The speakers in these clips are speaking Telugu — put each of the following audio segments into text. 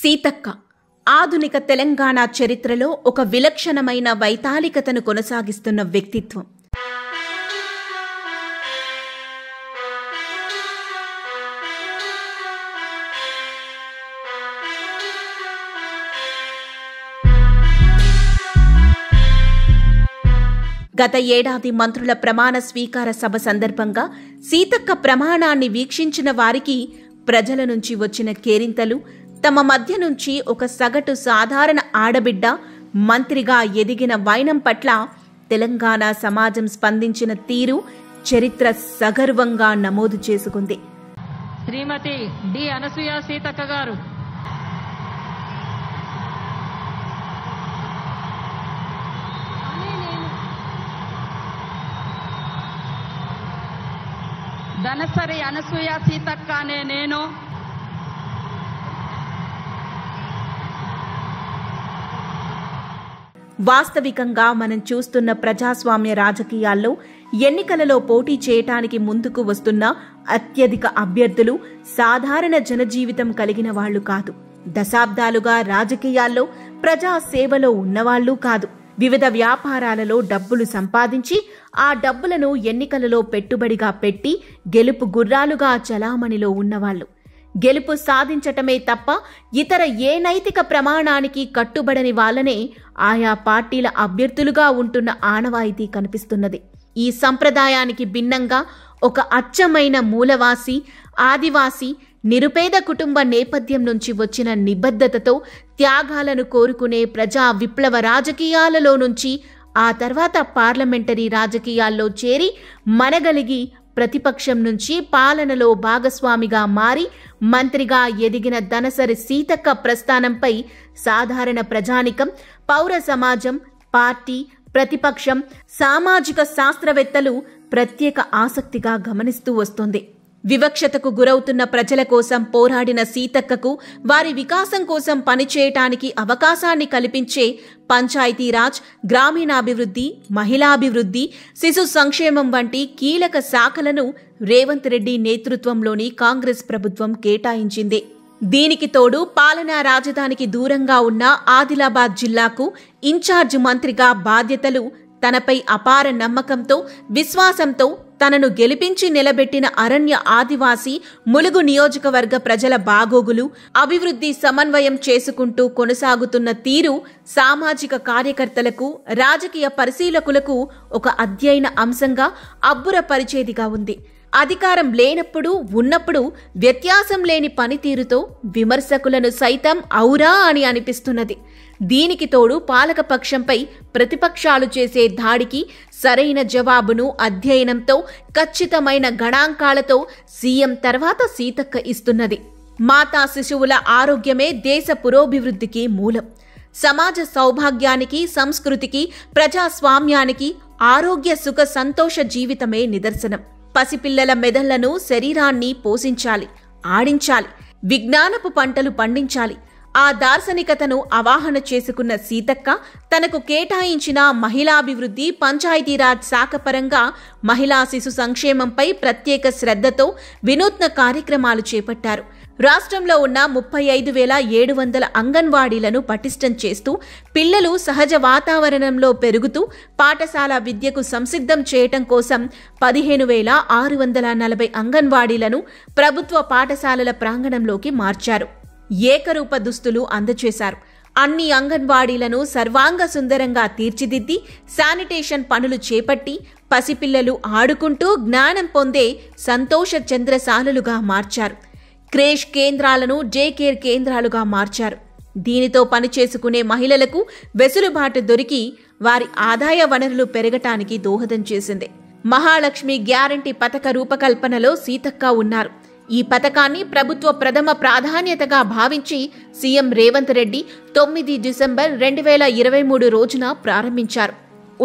సీతక్క ఆధునిక తెలంగాణ చరిత్రలో ఒక విలక్షణమైన వైతాళికతను కొనసాగిస్తున్న వ్యక్తిత్వం. గత ఏడాది మంత్రుల ప్రమాణ స్వీకార సభ సందర్భంగా సీతక్క ప్రమాణాన్ని వీక్షించిన వారికి ప్రజల నుంచి వచ్చిన కేరింతలు, తమ మధ్య నుంచి ఒక సగటు సాధారణ ఆడబిడ్డ మంత్రిగా ఎదిగిన వైనం పట్ల తెలంగాణ సమాజం స్పందించిన తీరు చరిత్ర సగర్వంగా నమోదు చేసుకుంది. శ్రీమతి డి అనసూయ సీతక్క గారు ధనసరి అనసూయ సీతక్క అనే నేను వాస్తవికంగా మనం చూస్తున్న ప్రజాస్వామ్య రాజకీయాల్లో ఎన్నికలలో పోటీ చేయటానికి ముందుకు వస్తున్న అత్యధిక అభ్యర్థులు సాధారణ జనజీవితం కలిగిన వాళ్లు కాదు. దశాబ్దాలుగా రాజకీయాల్లో ప్రజా సేవలో ఉన్నవాళ్లు కాదు. వివిధ వ్యాపారాలలో డబ్బులు సంపాదించి ఆ డబ్బులను ఎన్నికలలో పెట్టుబడిగా పెట్టి గెలుపు గుర్రాలుగా చలామణిలో ఉన్నవాళ్లు. గెలుపు సాధించటమే తప్ప ఇతర ఏ నైతిక ప్రమాణానికి కట్టుబడని వాళ్లనే ఆయా పార్టీల అభ్యర్థులుగా ఉంటున్న ఆనవాయితీ కనిపిస్తున్నది. ఈ సంప్రదాయానికి భిన్నంగా ఒక అచ్చమైన మూలవాసి, ఆదివాసి, నిరుపేద కుటుంబ నేపథ్యం నుంచి వచ్చిన నిబద్ధతతో త్యాగాలను కోరుకునే ప్రజా విప్లవ రాజకీయాలలో నుంచి ఆ తర్వాత పార్లమెంటరీ రాజకీయాల్లో చేరి మనగలిగి ప్రతిపక్షం నుంచి పాలనలో భాగస్వామిగా మారి మంత్రిగా ఎదిగిన ధనసరి సీతక్క ప్రస్థానంపై సాధారణ ప్రజానికం, పౌర సమాజం, పార్టీ, ప్రతిపక్షం, సామాజిక శాస్త్రవేత్తలు ప్రత్యేక ఆసక్తిగా గమనిస్తూ వస్తోంది. వివక్షతకు గురవుతున్న ప్రజల కోసం పోరాడిన సీతక్కకు వారి వికాసం కోసం పనిచేయటానికి అవకాశాన్ని కల్పించే పంచాయతీరాజ్, గ్రామీణాభివృద్ధి, మహిళాభివృద్ధి, శిశు సంక్షేమం వంటి కీలక శాఖలను రేవంత్ రెడ్డి నేతృత్వంలోని కాంగ్రెస్ ప్రభుత్వం కేటాయించింది. దీనికి తోడు పాలనా రాజధానికి దూరంగా ఉన్న ఆదిలాబాద్ జిల్లాకు ఇన్ఛార్జ్ మంత్రిగా బాధ్యతలు తనపై అపార నమ్మకంతో, విశ్వాసంతో తనను గెలిపించి నిలబెట్టిన అరణ్య ఆదివాసీ ములుగు నియోజకవర్గ ప్రజల బాగోగులు, అభివృద్ధి సమన్వయం చేసుకుంటూ కొనసాగుతున్న తీరు సామాజిక కార్యకర్తలకు, రాజకీయ పరిశీలకులకు ఒక అధ్యయన అంశంగా అబ్బురపరిచేదిగా ఉంది. అధికారం లేనప్పుడు, ఉన్నప్పుడు వ్యత్యాసం లేని పనితీరుతో విమర్శకులను సైతం ఔరా అని అనిపిస్తున్నది. దీనికి తోడు పాలకపక్షంపై ప్రతిపక్షాలు చేసే దాడికి సరైన జవాబును అధ్యయనంతో, ఖచ్చితమైన గణాంకాలతో సీఎం తర్వాత సీతక్క ఇస్తున్నది. మాతా శిశువుల ఆరోగ్యమే దేశ పురోభివృద్ధికి మూలం. సమాజ సౌభాగ్యానికి, సంస్కృతికి, ప్రజాస్వామ్యానికి ఆరోగ్య సుఖ సంతోష జీవితమే నిదర్శనం. పసిపిల్లల మెదళ్లను, శరీరాన్ని పోషించాలి, ఆడించాలి, విజ్ఞానపు పంటలు పండించాలి. ఆ దార్శనికతను అవాహన చేసుకున్న సీతక్క తనకు కేటాయించిన మహిళాభివృద్ధి, పంచాయతీరాజ్ శాఖ పరంగా మహిళా శిశు సంక్షేమంపై ప్రత్యేక శ్రద్ధతో వినూత్న కార్యక్రమాలు చేపట్టారు. రాష్ట్రంలో ఉన్న 35,700 అంగన్వాడీలను పటిష్టం చేస్తూ పిల్లలు సహజ వాతావరణంలో పెరుగుతూ పాఠశాల విద్యకు సంసిద్ధం చేయటం కోసం 15,640 అంగన్వాడీలను ప్రభుత్వ పాఠశాలల ప్రాంగణంలోకి మార్చారు. ఏకరూప దుస్తులు అందజేశారు. అన్ని అంగన్వాడీలను సర్వాంగ సుందరంగా తీర్చిదిద్ది శానిటేషన్ పనులు చేపట్టి పసిపిల్లలు ఆడుకుంటూ జ్ఞానం పొందే సంతోష చంద్రశాలలుగా మార్చారు. క్రేష్ కేంద్రాలను డే కేర్ కేంద్రాలుగా మార్చారు. దీనితో పనిచేసుకునే మహిళలకు వెసులుబాటు దొరికి వారి ఆదాయ వనరులు పెరగటానికి దోహదం చేసింది. మహాలక్ష్మి గ్యారంటీ పథక రూపకల్పనలో సీతక్క ఉన్నారు. ఈ పథకాన్ని ప్రభుత్వ ప్రథమ ప్రాధాన్యతగా భావించి సీఎం రేవంత్ రెడ్డి 9 డిసెంబర్ 2023 రోజున ప్రారంభించారు.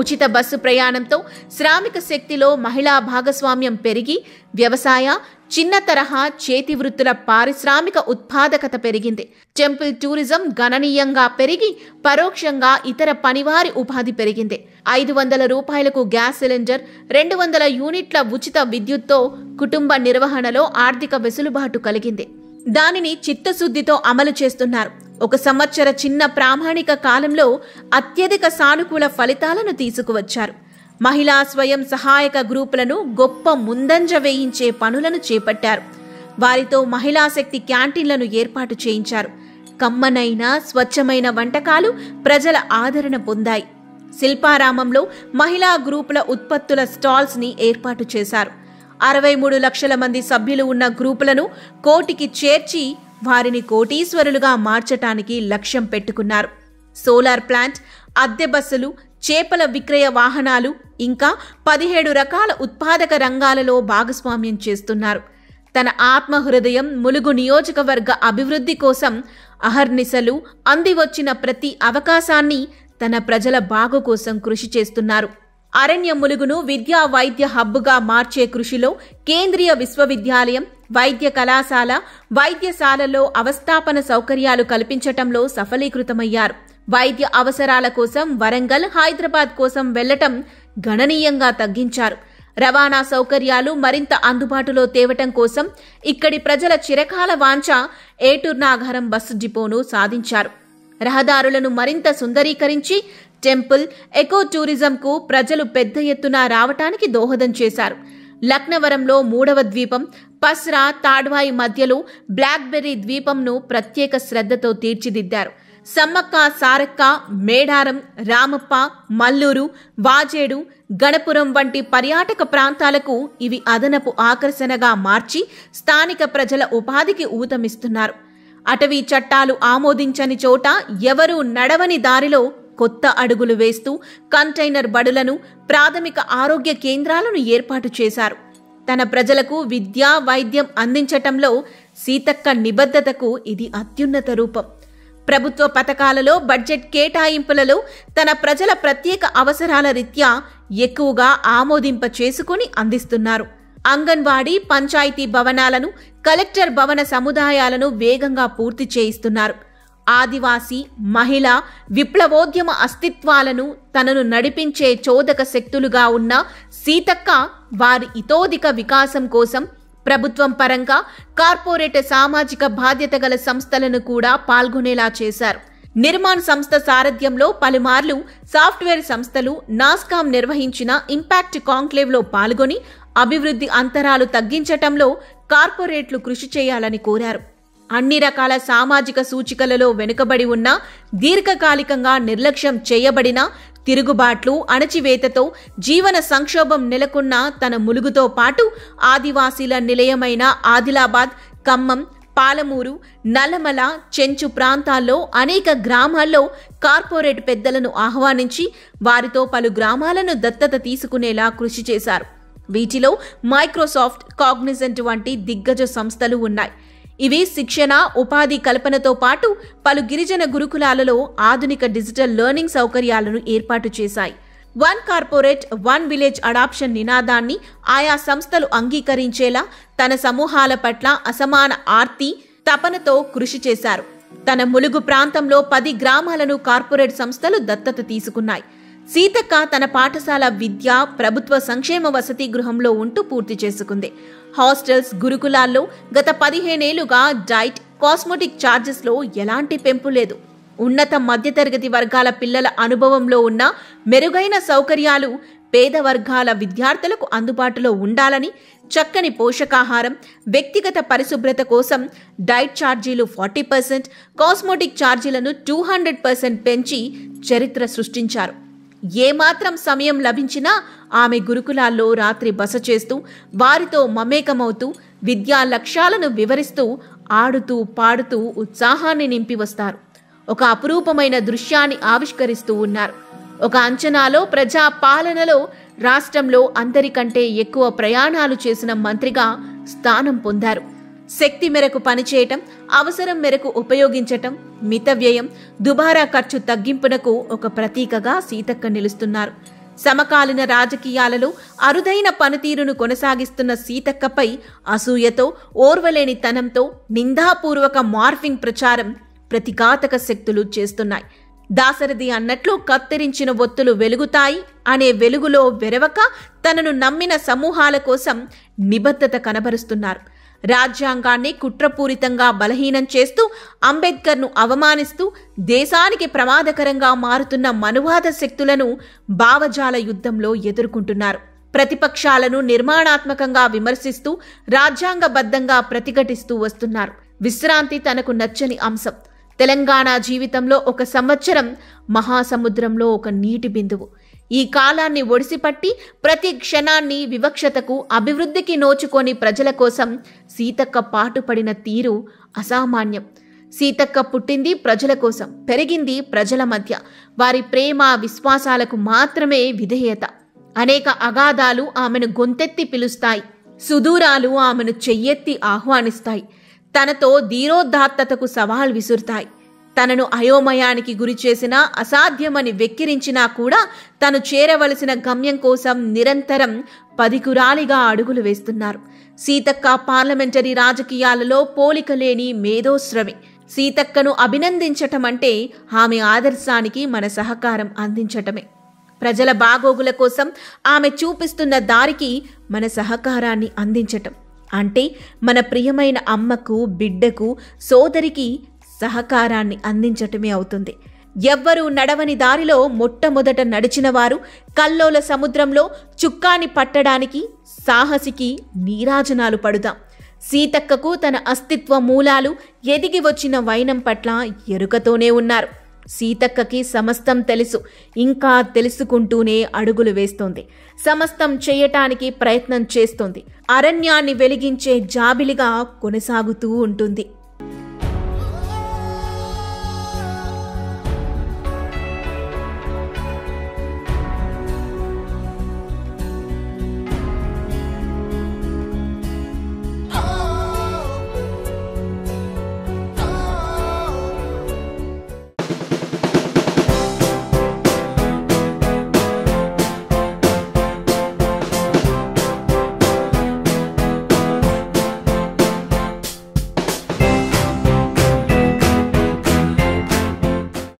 ఉచిత బస్సు ప్రయాణంతో శ్రామిక శక్తిలో మహిళా భాగస్వామ్యం పెరిగి వ్యవసాయ, చిన్న తరహా చేతి వృత్తుల పారిశ్రామిక ఉత్పాదకత పెరిగింది. టెంపుల్ టూరిజం గణనీయంగా పెరిగి పరోక్షంగా ఇతర పనివారి ఉపాధి పెరిగింది. 500 రూపాయలకు గ్యాస్ సిలిండర్, 200 యూనిట్ల ఉచిత విద్యుత్తో కుటుంబ నిర్వహణలో ఆర్థిక వెసులుబాటు కలిగింది. దానిని చిత్తశుద్ధితో అమలు చేస్తున్నారు. 1 సంవత్సర చిన్న ప్రామాణిక కాలంలో అత్యధిక సానుకూల ఫలితాలను తీసుకువచ్చారు. మహిళా స్వయం సహాయక గ్రూపులను గొప్ప ముందంజ వేయించే పనులను చేపట్టారు. వారితో మహిళా శక్తి క్యాంటీన్లను ఏర్పాటు చేయించారు. కమ్మనైన స్వచ్ఛమైన వంటకాలు ప్రజల ఆదరణ పొందాయి. శిల్పారామంలో మహిళా గ్రూపుల ఉత్పత్తుల స్టాల్స్ ని ఏర్పాటు చేశారు. 63 లక్షల మంది సభ్యులు ఉన్న గ్రూపులను కోటికి చేర్చి వారిని కోటీశ్వరులుగా మార్చటానికి లక్ష్యం పెట్టుకున్నారు. సోలార్ ప్లాంట్, అద్దె బస్సులు, చేపల విక్రయ వాహనాలు ఇంకా 17 రకాల ఉత్పాదక రంగాలలో భాగస్వామ్యం చేస్తున్నారు. తన ఆత్మహృదయం ములుగు నియోజకవర్గ అభివృద్ధి కోసం అహర్నిశలు అందివచ్చిన ప్రతి అవకాశాన్ని తన ప్రజల బాగు కోసం కృషి చేస్తున్నారు. అరణ్య ములుగును విద్యా వైద్య హబ్బుగా మార్చే కృషిలో కేంద్రీయ విశ్వవిద్యాలయం, వైద్య కళాశాల, వైద్యశాలలో అవస్థాపన సౌకర్యాలు కల్పించటంలో సఫలీకృతమయ్యారు. వైద్య అవసరాల కోసం వరంగల్, హైదరాబాద్ కోసం వెళ్లటం గణనీయంగా తగ్గించారు. రవాణా సౌకర్యాలు మరింత అందుబాటులో తేవటం కోసం ఇక్కడి ప్రజల చిరకాల వాంఛ ఏటూర్ నాగారం బస్సు డిపోను సాధించారు. రహదారులను మరింత సుందరీకరించి టెంపుల్, ఎకో టూరిజంకు ప్రజలు పెద్ద ఎత్తున రావటానికి దోహదం చేశారు. లక్నవరంలో 3వ ద్వీపం, పస్రా, తాడ్వాయి మధ్యలో బ్లాక్బెర్రీ ద్వీపంను ప్రత్యేక శ్రద్ధతో తీర్చిదిద్దారు. సమ్మక్క సారక్క, మేడారం, రామప్ప, మల్లూరు, వాజేడు, గణపురం వంటి పర్యాటక ప్రాంతాలకు ఇవి అదనపు ఆకర్షణగా మార్చి స్థానిక ప్రజల ఉపాధికి ఊతమిస్తున్నారు. అటవీ చట్టాలు ఆమోదించని చోట ఎవరూ నడవని దారిలో కొత్త అడుగులు వేస్తూ కంటైనర్ బడులను, ప్రాథమిక ఆరోగ్య కేంద్రాలను ఏర్పాటు చేశారు. తన ప్రజలకు విద్య, వైద్యం అందించటంలో సీతక్క నిబద్ధతకు ఇది అత్యున్నత రూపం. ప్రభుత్వ పథకాలలో, బడ్జెట్ కేటాయింపులలో తన ప్రజల ప్రత్యేక అవసరాల రీత్యా ఎక్కువగా ఆమోదింప చేసుకుని అందిస్తున్నారు. అంగన్వాడీ, పంచాయతీ భవనాలను, కలెక్టర్ భవన సముదాయాలను వేగంగా పూర్తి చేయిస్తున్నారు. ఆదివాసీ, మహిళా, విప్లవోద్యమ అస్తిత్వాలను తనను నడిపించే చోదక శక్తులుగా ఉన్న సీతక్క వారి ఇతోధిక వికాసం కోసం ప్రభుత్వం పరంగా కార్పొరేట్ సామాజిక బాధ్యత గల సంస్థలను కూడా పాల్గొనేలా చేశారు. నిర్మాణ్ సంస్థ సారథ్యంలో పలుమార్లు సాఫ్ట్వేర్ సంస్థలు, నాస్కామ్ నిర్వహించిన ఇంపాక్ట్ కాంక్లేవ్లో పాల్గొని అభివృద్ధి అంతరాలు తగ్గించటంలో కార్పొరేట్లు కృషి చేయాలని కోరారు. అన్ని రకాల సామాజిక సూచికలలో వెనుకబడి ఉన్న, దీర్ఘకాలికంగా నిర్లక్ష్యం చేయబడిన, తిరుగుబాట్లు, అణచివేతతో జీవన సంక్షోభం నెలకొన్న తన ములుగుతో పాటు ఆదివాసీల నిలయమైన ఆదిలాబాద్, ఖమ్మం, పాలమూరు, నల్లమల, చెంచు ప్రాంతాల్లో అనేక గ్రామాల్లో కార్పొరేట్ పెద్దలను ఆహ్వానించి వారితో పలు గ్రామాలను దత్తత తీసుకునేలా కృషి చేశారు. వీటిలో మైక్రోసాఫ్ట్, కాగ్నిజెంట్ వంటి దిగ్గజ సంస్థలు ఉన్నాయి. ఇవి శిక్షణ, ఉపాధి కల్పనతో పాటు పలు గిరిజన గురుకులాలలో ఆధునిక డిజిటల్ లెర్నింగ్ సౌకర్యాలను ఏర్పాటు చేశాయి. 1 కార్పొరేట్ 1 విలేజ్ అడాప్షన్ నినాదాన్ని ఆయా సంస్థలు అంగీకరించేలా తన సమూహాల పట్ల అసమాన ఆర్తి, తపనతో కృషి చేశారు. తన ములుగు ప్రాంతంలో 10 గ్రామాలను కార్పొరేట్ సంస్థలు దత్తత తీసుకున్నాయి. సీతక్క తన పాఠశాల విద్య ప్రభుత్వ సంక్షేమ వసతి గృహంలో ఉంటూ పూర్తి చేసుకుంది. హాస్టల్స్, గురుకులాల్లో గత 15 ఏళ్లుగా డైట్, కాస్మెటిక్ ఛార్జెస్లో ఎలాంటి పెంపు లేదు. ఉన్నత మధ్యతరగతి వర్గాల పిల్లల అనుభవంలో ఉన్న మెరుగైన సౌకర్యాలు పేద వర్గాల విద్యార్థులకు అందుబాటులో ఉండాలని చక్కని పోషకాహారం, వ్యక్తిగత పరిశుభ్రత కోసం డైట్ ఛార్జీలు 40%, కాస్మెటిక్ ఛార్జీలను 200% పెంచి చరిత్ర సృష్టించారు. ఏమాత్రం సమయం లభించినా ఆమె గురుకులాల్లో రాత్రి బస చేస్తూ వారితో మమేకమవుతూ విద్యా లక్ష్యాలను వివరిస్తూ ఆడుతూ పాడుతూ ఉత్సాహాన్ని నింపి వస్తారు. ఒక అపురూపమైన దృశ్యాన్ని ఆవిష్కరిస్తూ ఉన్నారు. ఒక అంచనాలో ప్రజా పాలనలో రాష్ట్రంలో అందరికంటే ఎక్కువ ప్రయాణాలు చేసిన మంత్రిగా స్థానం పొందారు. శక్తి మేరకు పనిచేయటం, అవసరం మేరకు ఉపయోగించటం, మిత వ్యయం, దుబారా ఖర్చు తగ్గింపునకు ఒక ప్రతీకగా సీతక్క నిలుస్తున్నారు. సమకాలీన రాజకీయాలలో అరుదైన పనితీరును కొనసాగిస్తున్న సీతక్కపై అసూయతో, ఓర్వలేని తనంతో నిందాపూర్వక మార్ఫింగ్ ప్రచారం ప్రతిఘాతక శక్తులు చేస్తున్నాయి. దాశరథి అన్నట్లు కత్తిరించిన ఒత్తులు వెలుగుతాయి అనే వెలుగులో వెరవక తనను నమ్మిన సమూహాల కోసం నిబద్ధత కనబరుస్తున్నారు. రాజ్యాంగాన్ని కుట్రపూరితంగా బలహీనం చేస్తూ, అంబేద్కర్ను అవమానిస్తూ దేశానికి ప్రమాదకరంగా మారుతున్న మనువాద శక్తులను భావజాల యుద్ధంలో ఎదుర్కొంటున్నారు. ప్రతిపక్షాలను నిర్మాణాత్మకంగా విమర్శిస్తూ రాజ్యాంగబద్ధంగా ప్రతిఘటిస్తూ వస్తున్నారు. విశ్రాంతి తనకు నచ్చని అంశం. తెలంగాణ జీవితంలో ఒక సంవత్సరం మహాసముద్రంలో ఒక నీటి బిందువు. ఈ కాలాన్ని ఒడిసిపట్టి ప్రతి క్షణాన్ని వివక్షతకు, అభివృద్ధికి నోచుకొని ప్రజల కోసం సీతక్క పాటుపడిన తీరు అసామాన్యం. సీతక్క పుట్టింది ప్రజల కోసం, పెరిగింది ప్రజల మధ్య. వారి ప్రేమ, విశ్వాసాలకు మాత్రమే విధేయత. అనేక అగాధాలు ఆమెను గొంతెత్తి పిలుస్తాయి, సుదూరాలు ఆమెను చెయ్యెత్తి ఆహ్వానిస్తాయి. తనతో ధీరోదాత్తతకు సవాల్ విసురుతాయి. తనను అయోమయానికి గురిచేసినా, అసాధ్యమని వెక్కిరించినా కూడా తను చేరవలసిన గమ్యం కోసం నిరంతరం పదికురాలిగా అడుగులు వేస్తున్నారు. సీతక్క పార్లమెంటరీ రాజకీయాలలో పోలికలేని మేధోశ్రమి. సీతక్కను అభినందించటం అంటే ఆమె ఆదర్శానికి మన సహకారం అందించటమే. ప్రజల బాగోగుల కోసం ఆమె చూపిస్తున్న దారికి మన సహకారాన్ని అందించటం అంటే మన ప్రియమైన అమ్మకు, బిడ్డకు, సోదరికి సహకారాన్ని అందించటమే అవుతుంది. ఎవ్వరూ నడవని దారిలో మొట్టమొదట నడిచిన వారు, కల్లోల సముద్రంలో చుక్కాని పట్టడానికి సాహసికి నీరాజనాలు పడుదాం. సీతక్కకు తన అస్తిత్వ మూలాలు, ఎదిగి వచ్చిన వైనం పట్ల ఎరుకతోనే ఉన్నారు. సీతక్కకి సమస్తం తెలుసు, ఇంకా తెలుసుకుంటూనే అడుగులు వేస్తోంది. సమస్తం చేయటానికి ప్రయత్నం చేస్తోంది. అరణ్యాన్ని వెలిగించే జాబిలిగా కొనసాగుతూ ఉంటుంది.